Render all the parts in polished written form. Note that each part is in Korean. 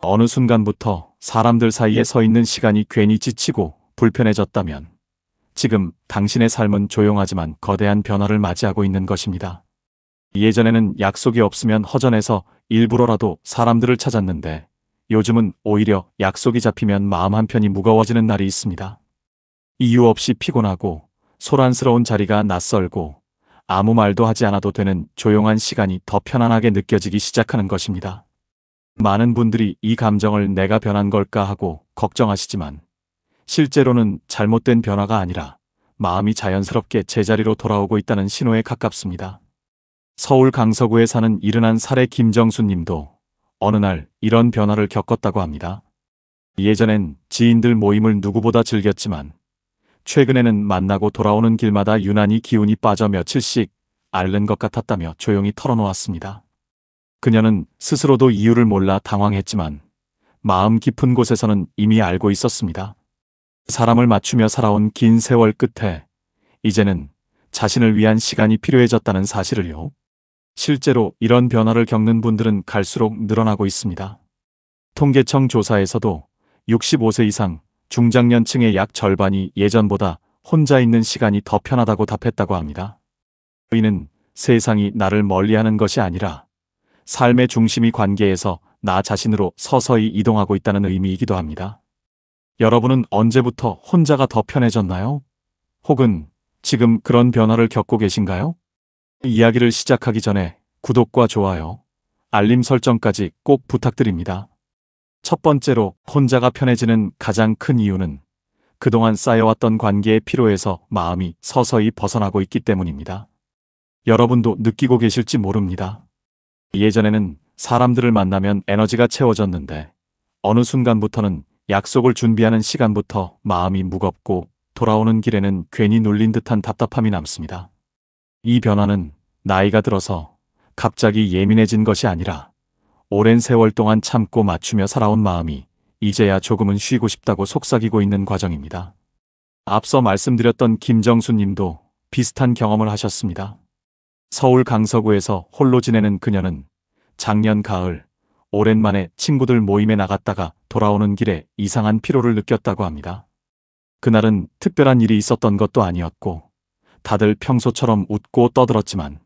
어느 순간부터 사람들 사이에 서 있는 시간이 괜히 지치고 불편해졌다면 지금 당신의 삶은 조용하지만 거대한 변화를 맞이하고 있는 것입니다. 예전에는 약속이 없으면 허전해서 일부러라도 사람들을 찾았는데 요즘은 오히려 약속이 잡히면 마음 한편이 무거워지는 날이 있습니다. 이유 없이 피곤하고 소란스러운 자리가 낯설고 아무 말도 하지 않아도 되는 조용한 시간이 더 편안하게 느껴지기 시작하는 것입니다. 많은 분들이 이 감정을 내가 변한 걸까 하고 걱정하시지만 실제로는 잘못된 변화가 아니라 마음이 자연스럽게 제자리로 돌아오고 있다는 신호에 가깝습니다. 서울 강서구에 사는 71살 김정수 님도 어느 날 이런 변화를 겪었다고 합니다. 예전엔 지인들 모임을 누구보다 즐겼지만 최근에는 만나고 돌아오는 길마다 유난히 기운이 빠져 며칠씩 앓는 것 같았다며 조용히 털어놓았습니다. 그녀는 스스로도 이유를 몰라 당황했지만 마음 깊은 곳에서는 이미 알고 있었습니다. 사람을 맞추며 살아온 긴 세월 끝에 이제는 자신을 위한 시간이 필요해졌다는 사실을요. 실제로 이런 변화를 겪는 분들은 갈수록 늘어나고 있습니다. 통계청 조사에서도 65세 이상 중장년층의 약 절반이 예전보다 혼자 있는 시간이 더 편하다고 답했다고 합니다. 이는 세상이 나를 멀리하는 것이 아니라 삶의 중심이 관계에서 나 자신으로 서서히 이동하고 있다는 의미이기도 합니다. 여러분은 언제부터 혼자가 더 편해졌나요? 혹은 지금 그런 변화를 겪고 계신가요? 이야기를 시작하기 전에 구독과 좋아요, 알림 설정까지 꼭 부탁드립니다. 첫 번째로 혼자가 편해지는 가장 큰 이유는 그동안 쌓여왔던 관계의 피로에서 마음이 서서히 벗어나고 있기 때문입니다. 여러분도 느끼고 계실지 모릅니다. 예전에는 사람들을 만나면 에너지가 채워졌는데 어느 순간부터는 약속을 준비하는 시간부터 마음이 무겁고 돌아오는 길에는 괜히 눌린 듯한 답답함이 남습니다. 이 변화는 나이가 들어서 갑자기 예민해진 것이 아니라 오랜 세월 동안 참고 맞추며 살아온 마음이 이제야 조금은 쉬고 싶다고 속삭이고 있는 과정입니다. 앞서 말씀드렸던 김정수 님도 비슷한 경험을 하셨습니다. 서울 강서구에서 홀로 지내는 그녀는 작년 가을 오랜만에 친구들 모임에 나갔다가 돌아오는 길에 이상한 피로를 느꼈다고 합니다. 그날은 특별한 일이 있었던 것도 아니었고 다들 평소처럼 웃고 떠들었지만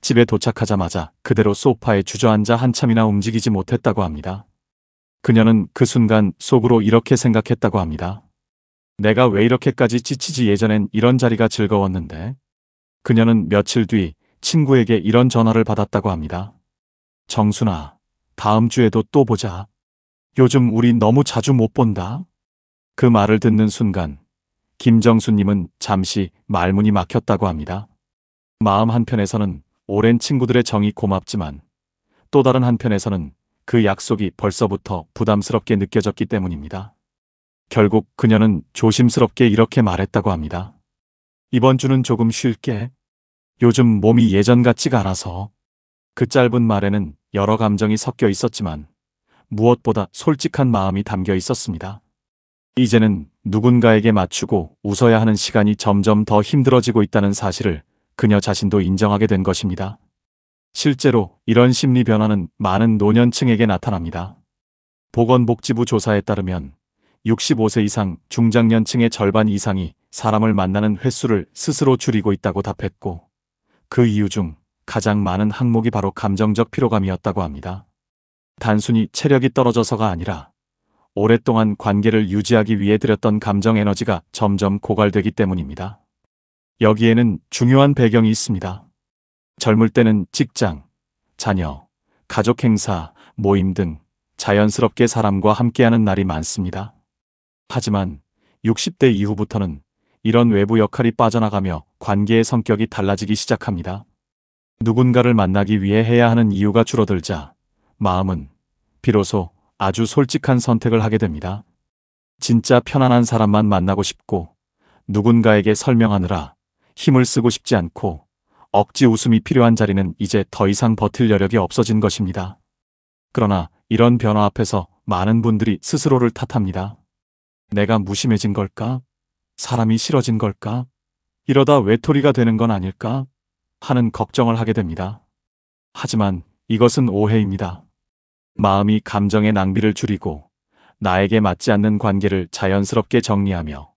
집에 도착하자마자 그대로 소파에 주저앉아 한참이나 움직이지 못했다고 합니다. 그녀는 그 순간 속으로 이렇게 생각했다고 합니다. 내가 왜 이렇게까지 지치지? 예전엔 이런 자리가 즐거웠는데. 그녀는 며칠 뒤 친구에게 이런 전화를 받았다고 합니다. 정순아, 다음 주에도 또 보자. 요즘 우리 너무 자주 못 본다. 그 말을 듣는 순간 김정수님은 잠시 말문이 막혔다고 합니다. 마음 한편에서는 오랜 친구들의 정이 고맙지만 또 다른 한편에서는 그 약속이 벌써부터 부담스럽게 느껴졌기 때문입니다. 결국 그녀는 조심스럽게 이렇게 말했다고 합니다. 이번 주는 조금 쉴게. 요즘 몸이 예전 같지가 않아서. 그 짧은 말에는 여러 감정이 섞여 있었지만 무엇보다 솔직한 마음이 담겨 있었습니다. 이제는 누군가에게 맞추고 웃어야 하는 시간이 점점 더 힘들어지고 있다는 사실을 그녀 자신도 인정하게 된 것입니다. 실제로 이런 심리 변화는 많은 노년층에게 나타납니다. 보건복지부 조사에 따르면 65세 이상 중장년층의 절반 이상이 사람을 만나는 횟수를 스스로 줄이고 있다고 답했고 그 이유 중 가장 많은 항목이 바로 감정적 피로감이었다고 합니다. 단순히 체력이 떨어져서가 아니라 오랫동안 관계를 유지하기 위해 들였던 감정 에너지가 점점 고갈되기 때문입니다. 여기에는 중요한 배경이 있습니다. 젊을 때는 직장, 자녀, 가족 행사, 모임 등 자연스럽게 사람과 함께하는 날이 많습니다. 하지만 60대 이후부터는 이런 외부 역할이 빠져나가며 관계의 성격이 달라지기 시작합니다. 누군가를 만나기 위해 해야 하는 이유가 줄어들자 마음은 비로소 아주 솔직한 선택을 하게 됩니다. 진짜 편안한 사람만 만나고 싶고 누군가에게 설명하느라 힘을 쓰고 싶지 않고 억지 웃음이 필요한 자리는 이제 더 이상 버틸 여력이 없어진 것입니다. 그러나 이런 변화 앞에서 많은 분들이 스스로를 탓합니다. 내가 무심해진 걸까? 사람이 싫어진 걸까? 이러다 외톨이가 되는 건 아닐까? 하는 걱정을 하게 됩니다. 하지만 이것은 오해입니다. 마음이 감정의 낭비를 줄이고 나에게 맞지 않는 관계를 자연스럽게 정리하며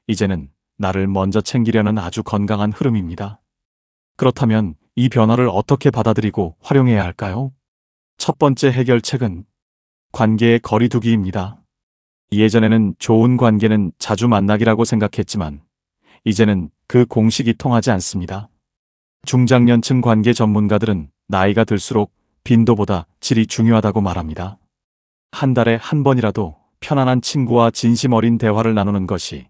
이제는 나를 먼저 챙기려는 아주 건강한 흐름입니다. 그렇다면 이 변화를 어떻게 받아들이고 활용해야 할까요? 첫 번째 해결책은 관계의 거리두기입니다. 예전에는 좋은 관계는 자주 만나기라고 생각했지만 이제는 그 공식이 통하지 않습니다. 중장년층 관계 전문가들은 나이가 들수록 빈도보다 질이 중요하다고 말합니다. 한 달에 한 번이라도 편안한 친구와 진심 어린 대화를 나누는 것이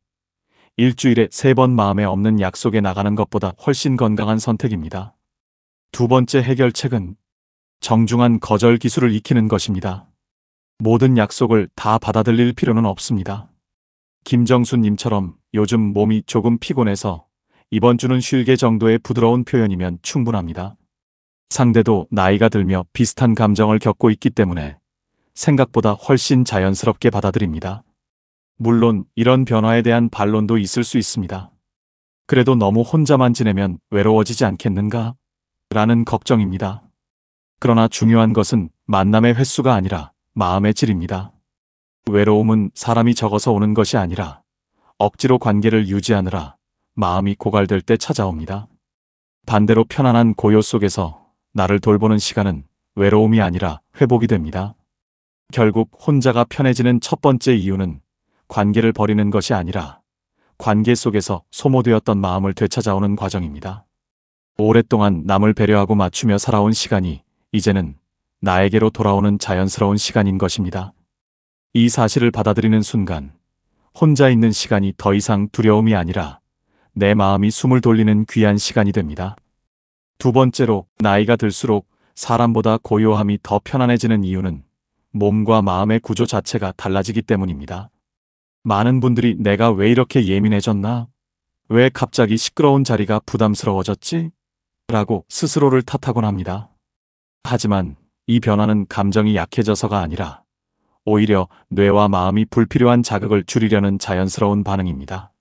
일주일에 3번 마음에 없는 약속에 나가는 것보다 훨씬 건강한 선택입니다. 두 번째 해결책은 정중한 거절 기술을 익히는 것입니다. 모든 약속을 다 받아들일 필요는 없습니다. 김정수님처럼 요즘 몸이 조금 피곤해서 이번 주는 쉴게 정도의 부드러운 표현이면 충분합니다. 상대도 나이가 들며 비슷한 감정을 겪고 있기 때문에 생각보다 훨씬 자연스럽게 받아들입니다. 물론 이런 변화에 대한 반론도 있을 수 있습니다. 그래도 너무 혼자만 지내면 외로워지지 않겠는가? 라는 걱정입니다. 그러나 중요한 것은 만남의 횟수가 아니라 마음의 질입니다. 외로움은 사람이 적어서 오는 것이 아니라 억지로 관계를 유지하느라 마음이 고갈될 때 찾아옵니다. 반대로 편안한 고요 속에서 나를 돌보는 시간은 외로움이 아니라 회복이 됩니다. 결국 혼자가 편해지는 첫 번째 이유는 관계를 버리는 것이 아니라 관계 속에서 소모되었던 마음을 되찾아오는 과정입니다. 오랫동안 남을 배려하고 맞추며 살아온 시간이 이제는 나에게로 돌아오는 자연스러운 시간인 것입니다. 이 사실을 받아들이는 순간 혼자 있는 시간이 더 이상 두려움이 아니라 내 마음이 숨을 돌리는 귀한 시간이 됩니다. 두 번째로 나이가 들수록 사람보다 고요함이 더 편안해지는 이유는 몸과 마음의 구조 자체가 달라지기 때문입니다. 많은 분들이 내가 왜 이렇게 예민해졌나? 왜 갑자기 시끄러운 자리가 부담스러워졌지? 라고 스스로를 탓하곤 합니다. 하지만 이 변화는 감정이 약해져서가 아니라 오히려 뇌와 마음이 불필요한 자극을 줄이려는 자연스러운 반응입니다.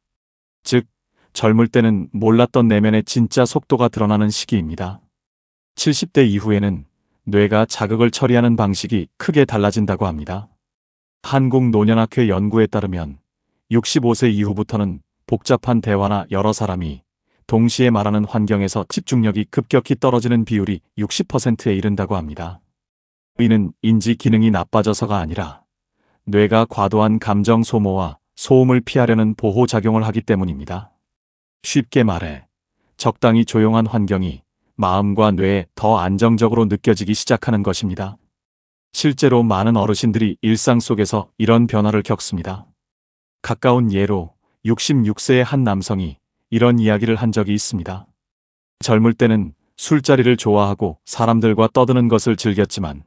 즉, 젊을 때는 몰랐던 내면의 진짜 속도가 드러나는 시기입니다. 70대 이후에는 뇌가 자극을 처리하는 방식이 크게 달라진다고 합니다. 한국노년학회 연구에 따르면 65세 이후부터는 복잡한 대화나 여러 사람이 동시에 말하는 환경에서 집중력이 급격히 떨어지는 비율이 60%에 이른다고 합니다. 이는 인지 기능이 나빠져서가 아니라 뇌가 과도한 감정 소모와 소음을 피하려는 보호 작용을 하기 때문입니다. 쉽게 말해 적당히 조용한 환경이 마음과 뇌에 더 안정적으로 느껴지기 시작하는 것입니다. 실제로 많은 어르신들이 일상 속에서 이런 변화를 겪습니다. 가까운 예로 66세의 한 남성이 이런 이야기를 한 적이 있습니다. 젊을 때는 술자리를 좋아하고 사람들과 떠드는 것을 즐겼지만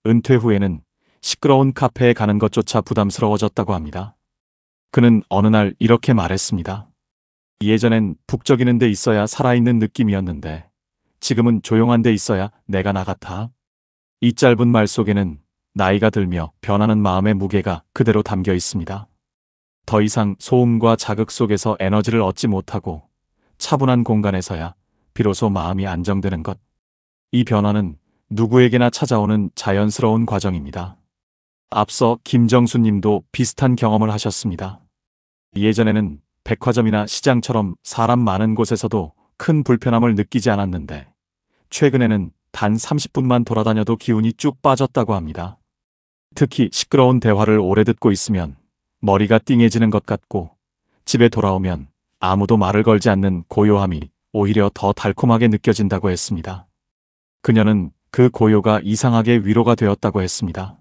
은퇴 후에는 시끄러운 카페에 가는 것조차 부담스러워졌다고 합니다. 그는 어느 날 이렇게 말했습니다. 예전엔 북적이는 데 있어야 살아있는 느낌이었는데 지금은 조용한 데 있어야 내가 나 같아. 이 짧은 말 속에는 나이가 들며 변하는 마음의 무게가 그대로 담겨 있습니다. 더 이상 소음과 자극 속에서 에너지를 얻지 못하고 차분한 공간에서야 비로소 마음이 안정되는 것. 이 변화는 누구에게나 찾아오는 자연스러운 과정입니다. 앞서 김정수 님도 비슷한 경험을 하셨습니다. 예전에는 백화점이나 시장처럼 사람 많은 곳에서도 큰 불편함을 느끼지 않았는데 최근에는 단 30분만 돌아다녀도 기운이 쭉 빠졌다고 합니다. 특히 시끄러운 대화를 오래 듣고 있으면 머리가 띵해지는 것 같고 집에 돌아오면 아무도 말을 걸지 않는 고요함이 오히려 더 달콤하게 느껴진다고 했습니다. 그녀는 그 고요가 이상하게 위로가 되었다고 했습니다.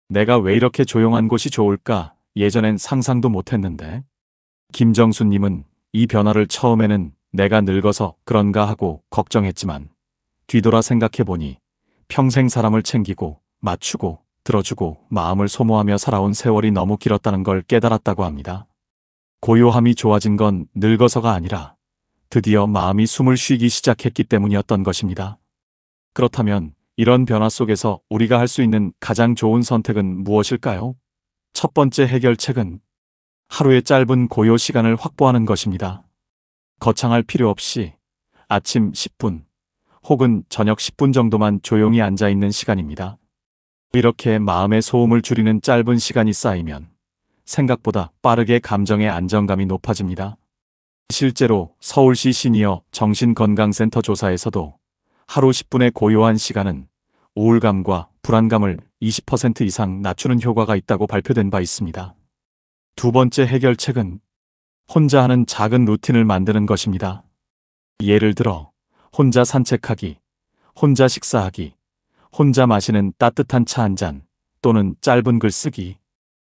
내가 왜 이렇게 조용한 곳이 좋을까? 예전엔 상상도 못했는데. 김정수님은 이 변화를 처음에는 내가 늙어서 그런가 하고 걱정했지만 뒤돌아 생각해보니 평생 사람을 챙기고 맞추고 들어주고 마음을 소모하며 살아온 세월이 너무 길었다는 걸 깨달았다고 합니다. 고요함이 좋아진 건 늙어서가 아니라 드디어 마음이 숨을 쉬기 시작했기 때문이었던 것입니다. 그렇다면 이런 변화 속에서 우리가 할 수 있는 가장 좋은 선택은 무엇일까요? 첫 번째 해결책은 하루의 짧은 고요 시간을 확보하는 것입니다. 거창할 필요 없이 아침 10분 혹은 저녁 10분 정도만 조용히 앉아 있는 시간입니다. 이렇게 마음의 소음을 줄이는 짧은 시간이 쌓이면 생각보다 빠르게 감정의 안정감이 높아집니다. 실제로 서울시 시니어 정신건강센터 조사에서도 하루 10분의 고요한 시간은 우울감과 불안감을 20% 이상 낮추는 효과가 있다고 발표된 바 있습니다. 두 번째 해결책은 혼자 하는 작은 루틴을 만드는 것입니다. 예를 들어 혼자 산책하기, 혼자 식사하기, 혼자 마시는 따뜻한 차 한 잔, 또는 짧은 글 쓰기.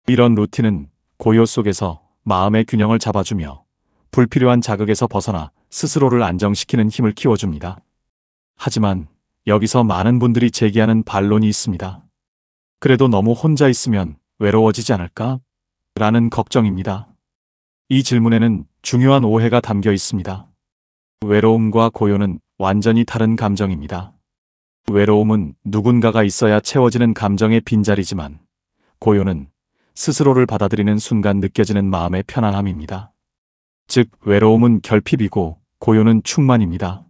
이런 루틴은 고요 속에서 마음의 균형을 잡아주며 불필요한 자극에서 벗어나 스스로를 안정시키는 힘을 키워줍니다. 하지만 여기서 많은 분들이 제기하는 반론이 있습니다. 그래도 너무 혼자 있으면 외로워지지 않을까? 라는 걱정입니다. 이 질문에는 중요한 오해가 담겨 있습니다. 외로움과 고요는 완전히 다른 감정입니다. 외로움은 누군가가 있어야 채워지는 감정의 빈자리지만, 고요는 스스로를 받아들이는 순간 느껴지는 마음의 편안함입니다. 즉, 외로움은 결핍이고 고요는 충만입니다.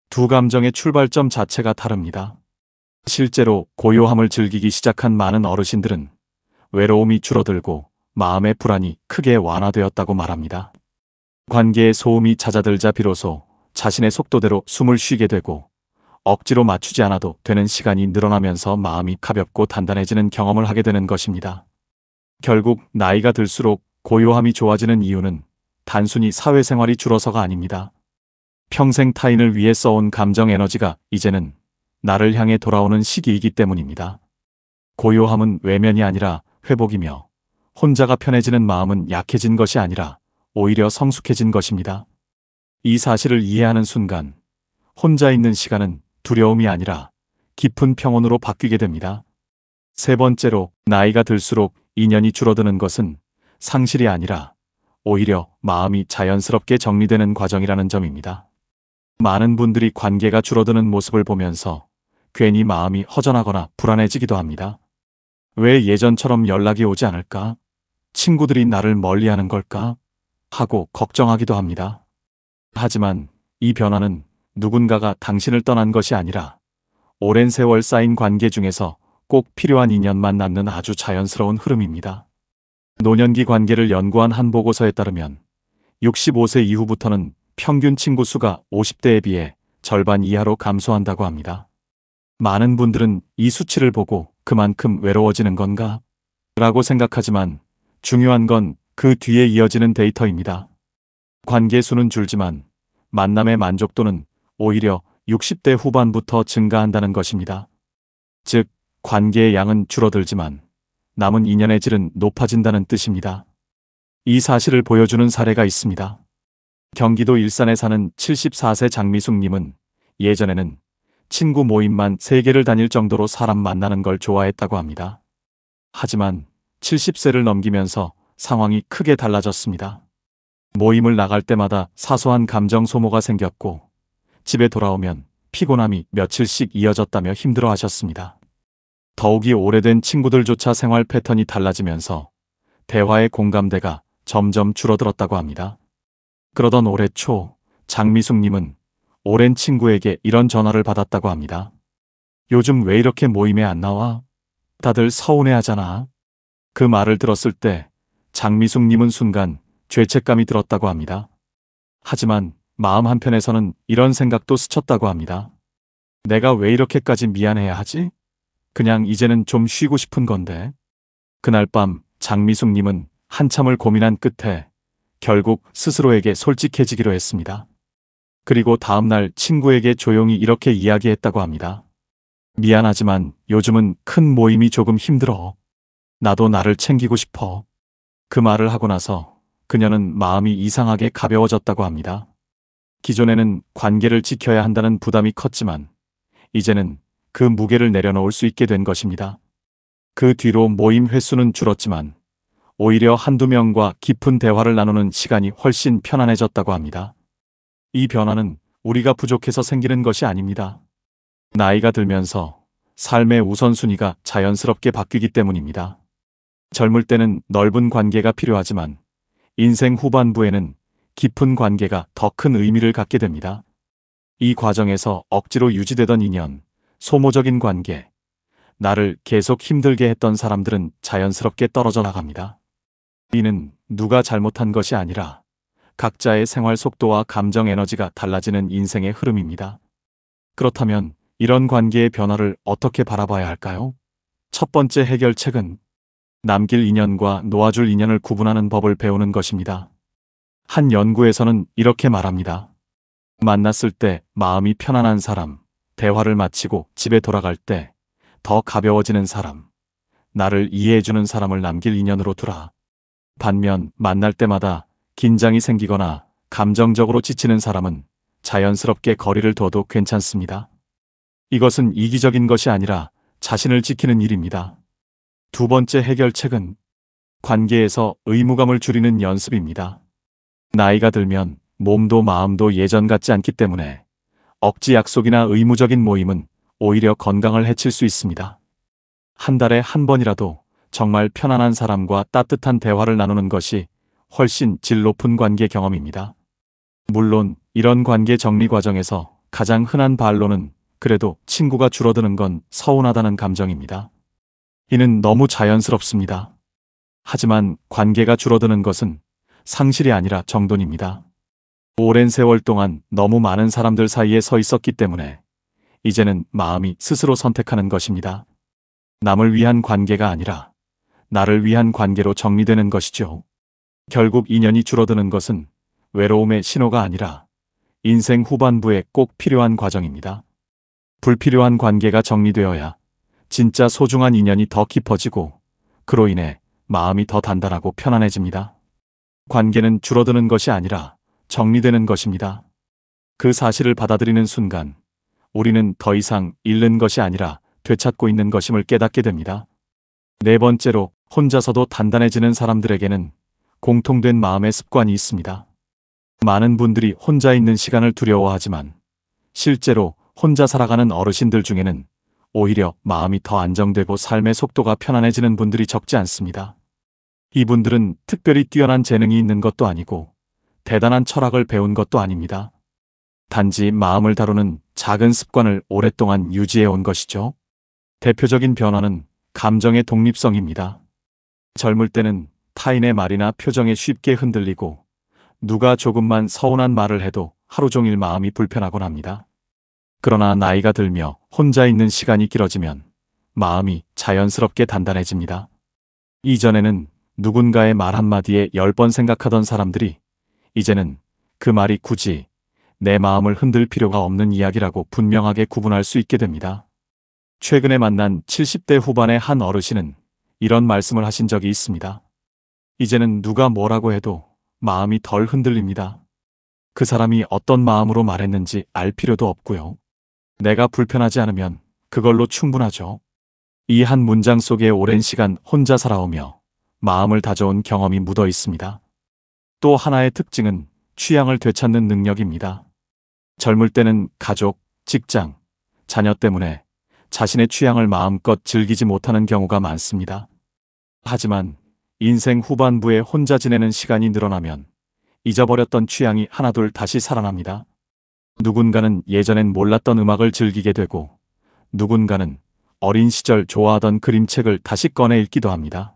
두 감정의 출발점 자체가 다릅니다. 실제로 고요함을 즐기기 시작한 많은 어르신들은 외로움이 줄어들고 마음의 불안이 크게 완화되었다고 말합니다. 관계의 소음이 잦아들자 비로소 자신의 속도대로 숨을 쉬게 되고 억지로 맞추지 않아도 되는 시간이 늘어나면서 마음이 가볍고 단단해지는 경험을 하게 되는 것입니다. 결국 나이가 들수록 고요함이 좋아지는 이유는 단순히 사회생활이 줄어서가 아닙니다. 평생 타인을 위해 써온 감정 에너지가 이제는 나를 향해 돌아오는 시기이기 때문입니다. 고요함은 외면이 아니라 회복이며, 혼자가 편해지는 마음은 약해진 것이 아니라 오히려 성숙해진 것입니다. 이 사실을 이해하는 순간 혼자 있는 시간은 두려움이 아니라 깊은 평온으로 바뀌게 됩니다. 세 번째로, 나이가 들수록 인연이 줄어드는 것은 상실이 아니라 오히려 마음이 자연스럽게 정리되는 과정이라는 점입니다. 많은 분들이 관계가 줄어드는 모습을 보면서 괜히 마음이 허전하거나 불안해지기도 합니다. 왜 예전처럼 연락이 오지 않을까? 친구들이 나를 멀리하는 걸까? 하고 걱정하기도 합니다. 하지만 이 변화는 누군가가 당신을 떠난 것이 아니라 오랜 세월 쌓인 관계 중에서 꼭 필요한 인연만 남는 아주 자연스러운 흐름입니다. 노년기 관계를 연구한 한 보고서에 따르면 65세 이후부터는 평균 친구 수가 50대에 비해 절반 이하로 감소한다고 합니다. 많은 분들은 이 수치를 보고 그만큼 외로워지는 건가? 라고 생각하지만 중요한 건 그 뒤에 이어지는 데이터입니다. 관계 수는 줄지만 만남의 만족도는 오히려 60대 후반부터 증가한다는 것입니다. 즉, 관계의 양은 줄어들지만 남은 인연의 질은 높아진다는 뜻입니다. 이 사실을 보여주는 사례가 있습니다. 경기도 일산에 사는 74세 장미숙님은 예전에는 친구 모임만 3개를 다닐 정도로 사람 만나는 걸 좋아했다고 합니다. 하지만 70세를 넘기면서 상황이 크게 달라졌습니다. 모임을 나갈 때마다 사소한 감정 소모가 생겼고 집에 돌아오면 피곤함이 며칠씩 이어졌다며 힘들어하셨습니다. 더욱이 오래된 친구들조차 생활 패턴이 달라지면서 대화의 공감대가 점점 줄어들었다고 합니다. 그러던 올해 초 장미숙님은 오랜 친구에게 이런 전화를 받았다고 합니다. 요즘 왜 이렇게 모임에 안 나와? 다들 서운해하잖아. 그 말을 들었을 때 장미숙님은 순간 죄책감이 들었다고 합니다. 하지만 마음 한편에서는 이런 생각도 스쳤다고 합니다. 내가 왜 이렇게까지 미안해야 하지? 그냥 이제는 좀 쉬고 싶은 건데. 그날 밤 장미숙님은 한참을 고민한 끝에 결국 스스로에게 솔직해지기로 했습니다. 그리고 다음날 친구에게 조용히 이렇게 이야기했다고 합니다. 미안하지만 요즘은 큰 모임이 조금 힘들어. 나도 나를 챙기고 싶어. 그 말을 하고 나서 그녀는 마음이 이상하게 가벼워졌다고 합니다. 기존에는 관계를 지켜야 한다는 부담이 컸지만 이제는 그 무게를 내려놓을 수 있게 된 것입니다. 그 뒤로 모임 횟수는 줄었지만 오히려 한두 명과 깊은 대화를 나누는 시간이 훨씬 편안해졌다고 합니다. 이 변화는 우리가 부족해서 생기는 것이 아닙니다. 나이가 들면서 삶의 우선순위가 자연스럽게 바뀌기 때문입니다. 젊을 때는 넓은 관계가 필요하지만 인생 후반부에는 깊은 관계가 더 큰 의미를 갖게 됩니다. 이 과정에서 억지로 유지되던 인연, 소모적인 관계, 나를 계속 힘들게 했던 사람들은 자연스럽게 떨어져 나갑니다. 이는 누가 잘못한 것이 아니라 각자의 생활 속도와 감정 에너지가 달라지는 인생의 흐름입니다. 그렇다면 이런 관계의 변화를 어떻게 바라봐야 할까요? 첫 번째 해결책은 남길 인연과 놓아줄 인연을 구분하는 법을 배우는 것입니다. 한 연구에서는 이렇게 말합니다. 만났을 때 마음이 편안한 사람, 대화를 마치고 집에 돌아갈 때 더 가벼워지는 사람, 나를 이해해주는 사람을 남길 인연으로 두라. 반면 만날 때마다 긴장이 생기거나 감정적으로 지치는 사람은 자연스럽게 거리를 둬도 괜찮습니다. 이것은 이기적인 것이 아니라 자신을 지키는 일입니다. 두 번째 해결책은 관계에서 의무감을 줄이는 연습입니다. 나이가 들면 몸도 마음도 예전 같지 않기 때문에 억지 약속이나 의무적인 모임은 오히려 건강을 해칠 수 있습니다. 한 달에 한 번이라도 정말 편안한 사람과 따뜻한 대화를 나누는 것이 훨씬 질 높은 관계 경험입니다. 물론 이런 관계 정리 과정에서 가장 흔한 반론은 그래도 친구가 줄어드는 건 서운하다는 감정입니다. 이는 너무 자연스럽습니다. 하지만 관계가 줄어드는 것은 상실이 아니라 정돈입니다. 오랜 세월 동안 너무 많은 사람들 사이에 서 있었기 때문에 이제는 마음이 스스로 선택하는 것입니다. 남을 위한 관계가 아니라 나를 위한 관계로 정리되는 것이죠. 결국 인연이 줄어드는 것은 외로움의 신호가 아니라 인생 후반부에 꼭 필요한 과정입니다. 불필요한 관계가 정리되어야 진짜 소중한 인연이 더 깊어지고 그로 인해 마음이 더 단단하고 편안해집니다. 관계는 줄어드는 것이 아니라 정리되는 것입니다. 그 사실을 받아들이는 순간 우리는 더 이상 잃는 것이 아니라 되찾고 있는 것임을 깨닫게 됩니다. 네 번째로 혼자서도 단단해지는 사람들에게는 공통된 마음의 습관이 있습니다. 많은 분들이 혼자 있는 시간을 두려워하지만 실제로 혼자 살아가는 어르신들 중에는 오히려 마음이 더 안정되고 삶의 속도가 편안해지는 분들이 적지 않습니다. 이분들은 특별히 뛰어난 재능이 있는 것도 아니고 대단한 철학을 배운 것도 아닙니다. 단지 마음을 다루는 작은 습관을 오랫동안 유지해 온 것이죠. 대표적인 변화는 감정의 독립성입니다. 젊을 때는 타인의 말이나 표정에 쉽게 흔들리고 누가 조금만 서운한 말을 해도 하루 종일 마음이 불편하곤 합니다. 그러나 나이가 들며 혼자 있는 시간이 길어지면 마음이 자연스럽게 단단해집니다. 이전에는 누군가의 말 한마디에 10번 생각하던 사람들이 이제는 그 말이 굳이 내 마음을 흔들 필요가 없는 이야기라고 분명하게 구분할 수 있게 됩니다. 최근에 만난 70대 후반의 한 어르신은 이런 말씀을 하신 적이 있습니다. 이제는 누가 뭐라고 해도 마음이 덜 흔들립니다. 그 사람이 어떤 마음으로 말했는지 알 필요도 없고요. 내가 불편하지 않으면 그걸로 충분하죠. 이 한 문장 속에 오랜 시간 혼자 살아오며 마음을 다져온 경험이 묻어 있습니다. 또 하나의 특징은 취향을 되찾는 능력입니다. 젊을 때는 가족, 직장, 자녀 때문에 자신의 취향을 마음껏 즐기지 못하는 경우가 많습니다. 하지만 인생 후반부에 혼자 지내는 시간이 늘어나면 잊어버렸던 취향이 하나둘 다시 살아납니다. 누군가는 예전엔 몰랐던 음악을 즐기게 되고 누군가는 어린 시절 좋아하던 그림책을 다시 꺼내 읽기도 합니다.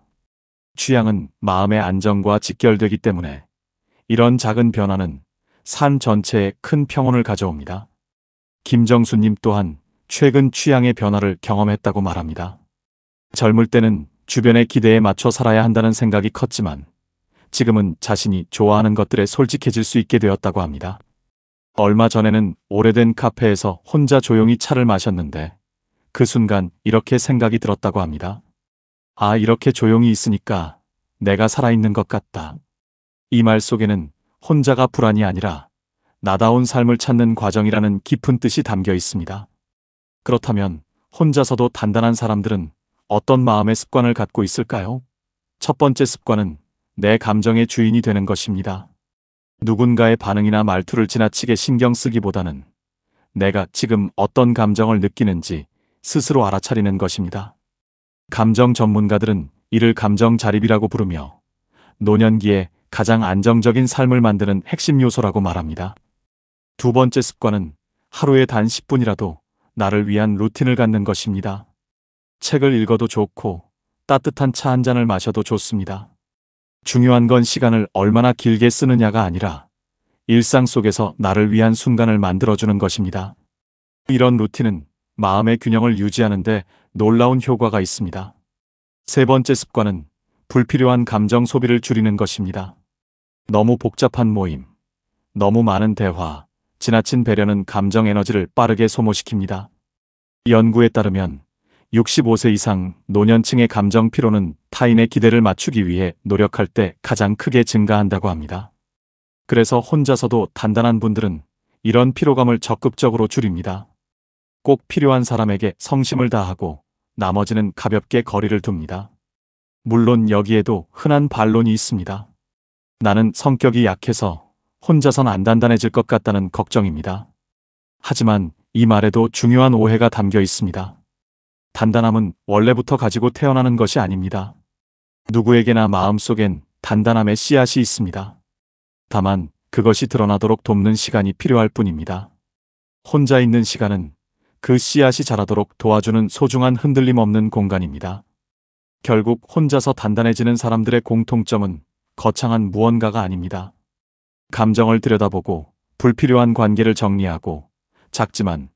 취향은 마음의 안정과 직결되기 때문에 이런 작은 변화는 삶 전체에 큰 평온을 가져옵니다. 김정수님 또한 최근 취향의 변화를 경험했다고 말합니다. 젊을 때는 주변의 기대에 맞춰 살아야 한다는 생각이 컸지만 지금은 자신이 좋아하는 것들에 솔직해질 수 있게 되었다고 합니다. 얼마 전에는 오래된 카페에서 혼자 조용히 차를 마셨는데 그 순간 이렇게 생각이 들었다고 합니다. 아, 이렇게 조용히 있으니까 내가 살아있는 것 같다. 이 말 속에는 혼자가 불안이 아니라 나다운 삶을 찾는 과정이라는 깊은 뜻이 담겨 있습니다. 그렇다면 혼자서도 단단한 사람들은 어떤 마음의 습관을 갖고 있을까요? 첫 번째 습관은 내 감정의 주인이 되는 것입니다. 누군가의 반응이나 말투를 지나치게 신경 쓰기보다는 내가 지금 어떤 감정을 느끼는지 스스로 알아차리는 것입니다. 감정 전문가들은 이를 감정 자립이라고 부르며 노년기에 가장 안정적인 삶을 만드는 핵심 요소라고 말합니다. 두 번째 습관은 하루에 단 10분이라도 나를 위한 루틴을 갖는 것입니다. 책을 읽어도 좋고 따뜻한 차 한 잔을 마셔도 좋습니다. 중요한 건 시간을 얼마나 길게 쓰느냐가 아니라 일상 속에서 나를 위한 순간을 만들어주는 것입니다. 이런 루틴은 마음의 균형을 유지하는데 놀라운 효과가 있습니다. 세 번째 습관은 불필요한 감정 소비를 줄이는 것입니다. 너무 복잡한 모임, 너무 많은 대화, 지나친 배려는 감정 에너지를 빠르게 소모시킵니다. 연구에 따르면 65세 이상 노년층의 감정 피로는 타인의 기대를 맞추기 위해 노력할 때 가장 크게 증가한다고 합니다. 그래서 혼자서도 단단한 분들은 이런 피로감을 적극적으로 줄입니다. 꼭 필요한 사람에게 성심을 다하고 나머지는 가볍게 거리를 둡니다. 물론 여기에도 흔한 반론이 있습니다. 나는 성격이 약해서 혼자선 안 단단해질 것 같다는 걱정입니다. 하지만 이 말에도 중요한 오해가 담겨 있습니다. 단단함은 원래부터 가지고 태어나는 것이 아닙니다. 누구에게나 마음속엔 단단함의 씨앗이 있습니다. 다만 그것이 드러나도록 돕는 시간이 필요할 뿐입니다. 혼자 있는 시간은 그 씨앗이 자라도록 도와주는 소중한 흔들림 없는 공간입니다. 결국 혼자서 단단해지는 사람들의 공통점은 거창한 무언가가 아닙니다. 감정을 들여다보고 불필요한 관계를 정리하고 작지만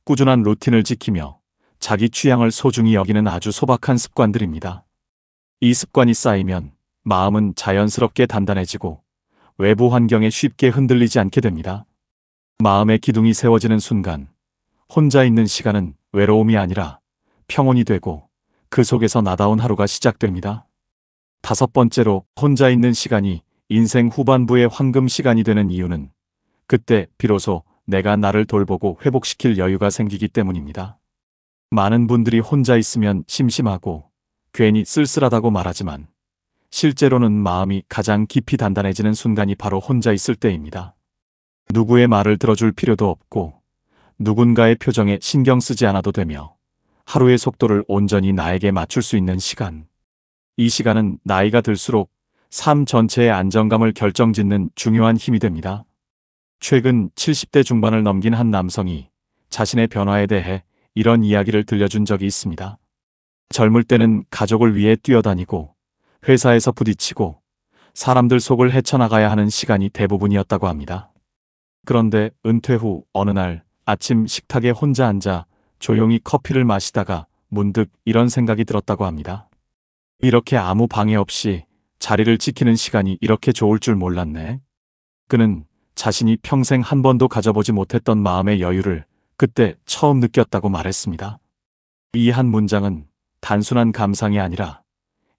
꾸준한 루틴을 지키며 자기 취향을 소중히 여기는 아주 소박한 습관들입니다. 이 습관이 쌓이면 마음은 자연스럽게 단단해지고 외부 환경에 쉽게 흔들리지 않게 됩니다. 마음의 기둥이 세워지는 순간 혼자 있는 시간은 외로움이 아니라 평온이 되고 그 속에서 나다운 하루가 시작됩니다. 다섯 번째로 혼자 있는 시간이 인생 후반부의 황금 시간이 되는 이유는 그때 비로소 내가 나를 돌보고 회복시킬 여유가 생기기 때문입니다. 많은 분들이 혼자 있으면 심심하고 괜히 쓸쓸하다고 말하지만 실제로는 마음이 가장 깊이 단단해지는 순간이 바로 혼자 있을 때입니다. 누구의 말을 들어줄 필요도 없고 누군가의 표정에 신경 쓰지 않아도 되며 하루의 속도를 온전히 나에게 맞출 수 있는 시간. 이 시간은 나이가 들수록 삶 전체의 안정감을 결정짓는 중요한 힘이 됩니다. 최근 70대 중반을 넘긴 한 남성이 자신의 변화에 대해 이런 이야기를 들려준 적이 있습니다. 젊을 때는 가족을 위해 뛰어다니고 회사에서 부딪히고 사람들 속을 헤쳐나가야 하는 시간이 대부분이었다고 합니다. 그런데 은퇴 후 어느 날 아침 식탁에 혼자 앉아 조용히 커피를 마시다가 문득 이런 생각이 들었다고 합니다. 이렇게 아무 방해 없이 자리를 지키는 시간이 이렇게 좋을 줄 몰랐네. 그는 자신이 평생 한 번도 가져보지 못했던 마음의 여유를 그때 처음 느꼈다고 말했습니다. 이 한 문장은 단순한 감상이 아니라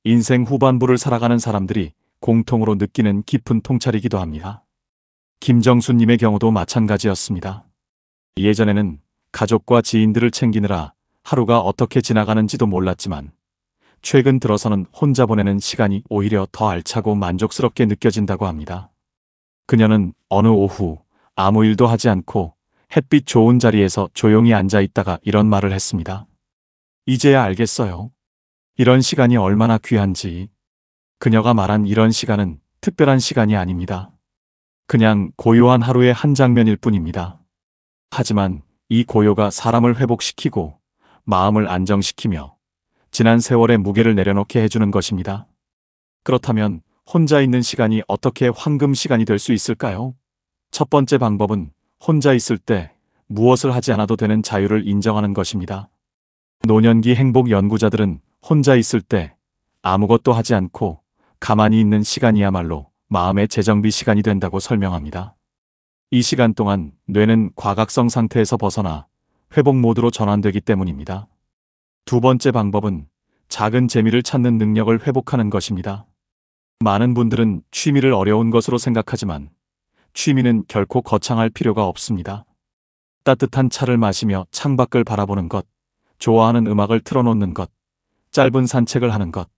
인생 후반부를 살아가는 사람들이 공통으로 느끼는 깊은 통찰이기도 합니다. 김정수님의 경우도 마찬가지였습니다. 예전에는 가족과 지인들을 챙기느라 하루가 어떻게 지나가는지도 몰랐지만 최근 들어서는 혼자 보내는 시간이 오히려 더 알차고 만족스럽게 느껴진다고 합니다. 그녀는 어느 오후 아무 일도 하지 않고 햇빛 좋은 자리에서 조용히 앉아 있다가 이런 말을 했습니다. 이제야 알겠어요. 이런 시간이 얼마나 귀한지. 그녀가 말한 이런 시간은 특별한 시간이 아닙니다. 그냥 고요한 하루의 한 장면일 뿐입니다. 하지만 이 고요가 사람을 회복시키고 마음을 안정시키며 지난 세월의 무게를 내려놓게 해주는 것입니다. 그렇다면 혼자 있는 시간이 어떻게 황금 시간이 될 수 있을까요? 첫 번째 방법은 혼자 있을 때 무엇을 하지 않아도 되는 자유를 인정하는 것입니다. 노년기 행복 연구자들은 혼자 있을 때 아무것도 하지 않고 가만히 있는 시간이야말로 마음의 재정비 시간이 된다고 설명합니다. 이 시간 동안 뇌는 과각성 상태에서 벗어나 회복 모드로 전환되기 때문입니다. 두 번째 방법은 작은 재미를 찾는 능력을 회복하는 것입니다. 많은 분들은 취미를 어려운 것으로 생각하지만 취미는 결코 거창할 필요가 없습니다. 따뜻한 차를 마시며 창밖을 바라보는 것, 좋아하는 음악을 틀어놓는 것, 짧은 산책을 하는 것,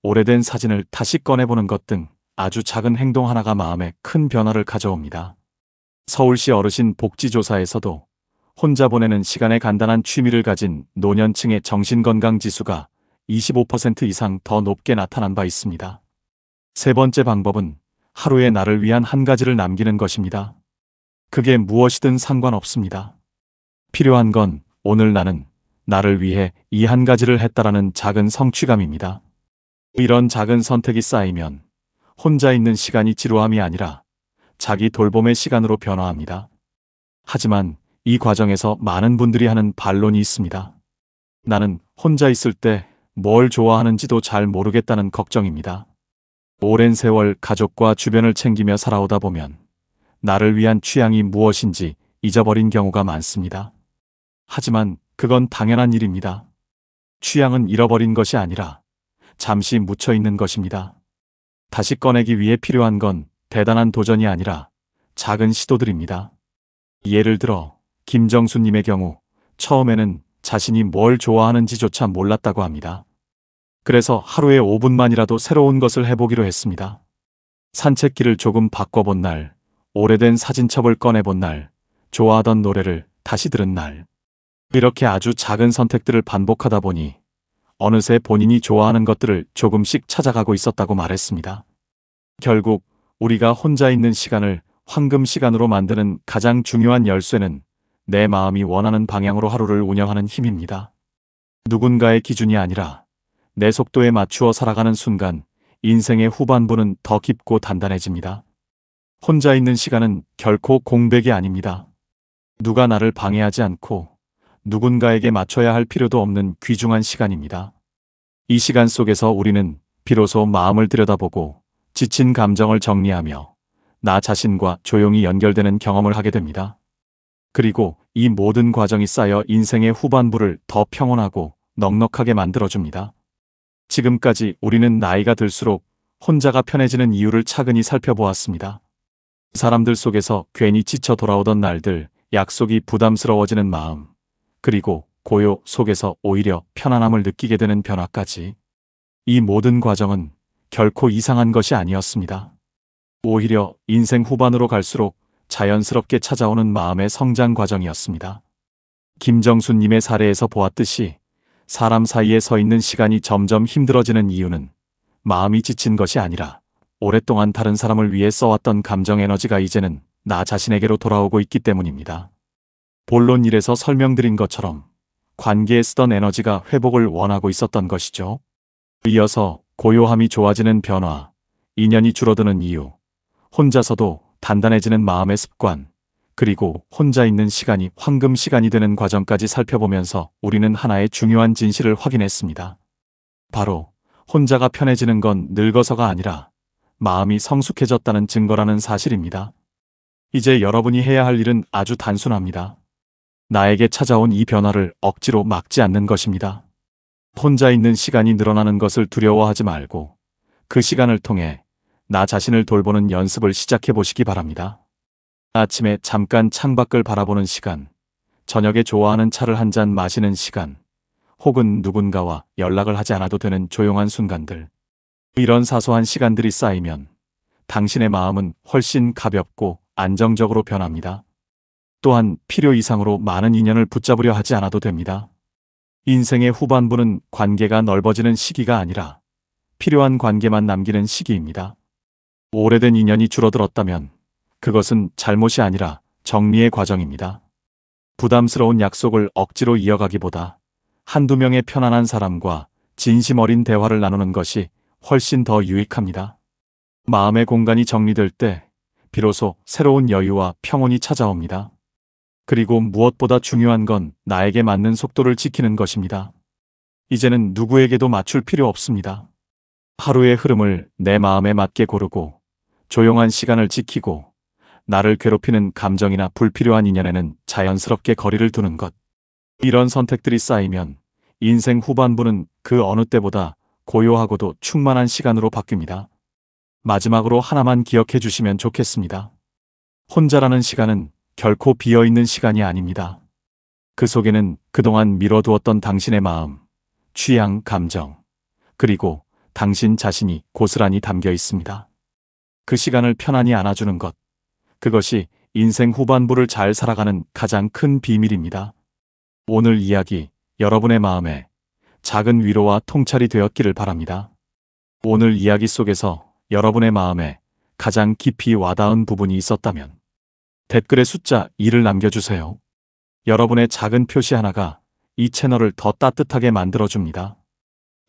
오래된 사진을 다시 꺼내보는 것 등 아주 작은 행동 하나가 마음에 큰 변화를 가져옵니다. 서울시 어르신 복지조사에서도 혼자 보내는 시간에 간단한 취미를 가진 노년층의 정신건강지수가 25% 이상 더 높게 나타난 바 있습니다. 세 번째 방법은 하루에 나를 위한 한 가지를 남기는 것입니다. 그게 무엇이든 상관없습니다. 필요한 건 오늘 나는 나를 위해 이 한 가지를 했다라는 작은 성취감입니다. 이런 작은 선택이 쌓이면 혼자 있는 시간이 지루함이 아니라 자기 돌봄의 시간으로 변화합니다. 하지만 이 과정에서 많은 분들이 하는 반론이 있습니다. 나는 혼자 있을 때 뭘 좋아하는지도 잘 모르겠다는 걱정입니다. 오랜 세월 가족과 주변을 챙기며 살아오다 보면 나를 위한 취향이 무엇인지 잊어버린 경우가 많습니다. 하지만 그건 당연한 일입니다. 취향은 잃어버린 것이 아니라 잠시 묻혀 있는 것입니다. 다시 꺼내기 위해 필요한 건 대단한 도전이 아니라 작은 시도들입니다. 예를 들어 김정수님의 경우 처음에는 자신이 뭘 좋아하는지조차 몰랐다고 합니다. 그래서 하루에 5분만이라도 새로운 것을 해보기로 했습니다. 산책길을 조금 바꿔본 날, 오래된 사진첩을 꺼내본 날, 좋아하던 노래를 다시 들은 날. 이렇게 아주 작은 선택들을 반복하다 보니 어느새 본인이 좋아하는 것들을 조금씩 찾아가고 있었다고 말했습니다. 결국 우리가 혼자 있는 시간을 황금 시간으로 만드는 가장 중요한 열쇠는 내 마음이 원하는 방향으로 하루를 운영하는 힘입니다. 누군가의 기준이 아니라 내 속도에 맞추어 살아가는 순간 인생의 후반부는 더 깊고 단단해집니다. 혼자 있는 시간은 결코 공백이 아닙니다. 누가 나를 방해하지 않고 누군가에게 맞춰야 할 필요도 없는 귀중한 시간입니다. 이 시간 속에서 우리는 비로소 마음을 들여다보고 지친 감정을 정리하며 나 자신과 조용히 연결되는 경험을 하게 됩니다. 그리고 이 모든 과정이 쌓여 인생의 후반부를 더 평온하고 넉넉하게 만들어줍니다. 지금까지 우리는 나이가 들수록 혼자가 편해지는 이유를 차근히 살펴보았습니다. 사람들 속에서 괜히 지쳐 돌아오던 날들, 약속이 부담스러워지는 마음, 그리고 고요 속에서 오히려 편안함을 느끼게 되는 변화까지. 이 모든 과정은 결코 이상한 것이 아니었습니다. 오히려 인생 후반으로 갈수록 자연스럽게 찾아오는 마음의 성장 과정이었습니다. 김정수님의 사례에서 보았듯이 사람 사이에 서 있는 시간이 점점 힘들어지는 이유는 마음이 지친 것이 아니라 오랫동안 다른 사람을 위해 써왔던 감정 에너지가 이제는 나 자신에게로 돌아오고 있기 때문입니다. 본론 1에서 설명드린 것처럼 관계에 쓰던 에너지가 회복을 원하고 있었던 것이죠. 이어서 고요함이 좋아지는 변화, 인연이 줄어드는 이유, 혼자서도 단단해지는 마음의 습관, 그리고 혼자 있는 시간이 황금 시간이 되는 과정까지 살펴보면서 우리는 하나의 중요한 진실을 확인했습니다. 바로 혼자가 편해지는 건 늙어서가 아니라 마음이 성숙해졌다는 증거라는 사실입니다. 이제 여러분이 해야 할 일은 아주 단순합니다. 나에게 찾아온 이 변화를 억지로 막지 않는 것입니다. 혼자 있는 시간이 늘어나는 것을 두려워하지 말고 그 시간을 통해 나 자신을 돌보는 연습을 시작해 보시기 바랍니다. 아침에 잠깐 창밖을 바라보는 시간, 저녁에 좋아하는 차를 한 잔 마시는 시간, 혹은 누군가와 연락을 하지 않아도 되는 조용한 순간들. 이런 사소한 시간들이 쌓이면 당신의 마음은 훨씬 가볍고 안정적으로 변합니다. 또한 필요 이상으로 많은 인연을 붙잡으려 하지 않아도 됩니다. 인생의 후반부는 관계가 넓어지는 시기가 아니라 필요한 관계만 남기는 시기입니다. 오래된 인연이 줄어들었다면 그것은 잘못이 아니라 정리의 과정입니다. 부담스러운 약속을 억지로 이어가기보다 한두 명의 편안한 사람과 진심 어린 대화를 나누는 것이 훨씬 더 유익합니다. 마음의 공간이 정리될 때 비로소 새로운 여유와 평온이 찾아옵니다. 그리고 무엇보다 중요한 건 나에게 맞는 속도를 지키는 것입니다. 이제는 누구에게도 맞출 필요 없습니다. 하루의 흐름을 내 마음에 맞게 고르고 조용한 시간을 지키고 나를 괴롭히는 감정이나 불필요한 인연에는 자연스럽게 거리를 두는 것. 이런 선택들이 쌓이면 인생 후반부는 그 어느 때보다 고요하고도 충만한 시간으로 바뀝니다. 마지막으로 하나만 기억해 주시면 좋겠습니다. 혼자라는 시간은 결코 비어있는 시간이 아닙니다. 그 속에는 그동안 미뤄두었던 당신의 마음, 취향, 감정, 그리고 당신 자신이 고스란히 담겨 있습니다. 그 시간을 편안히 안아주는 것, 그것이 인생 후반부를 잘 살아가는 가장 큰 비밀입니다. 오늘 이야기, 여러분의 마음에 작은 위로와 통찰이 되었기를 바랍니다. 오늘 이야기 속에서 여러분의 마음에 가장 깊이 와닿은 부분이 있었다면 댓글에 숫자 2를 남겨주세요. 여러분의 작은 표시 하나가 이 채널을 더 따뜻하게 만들어줍니다.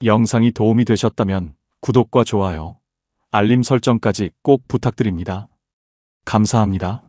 영상이 도움이 되셨다면 구독과 좋아요, 알림 설정까지 꼭 부탁드립니다. 감사합니다.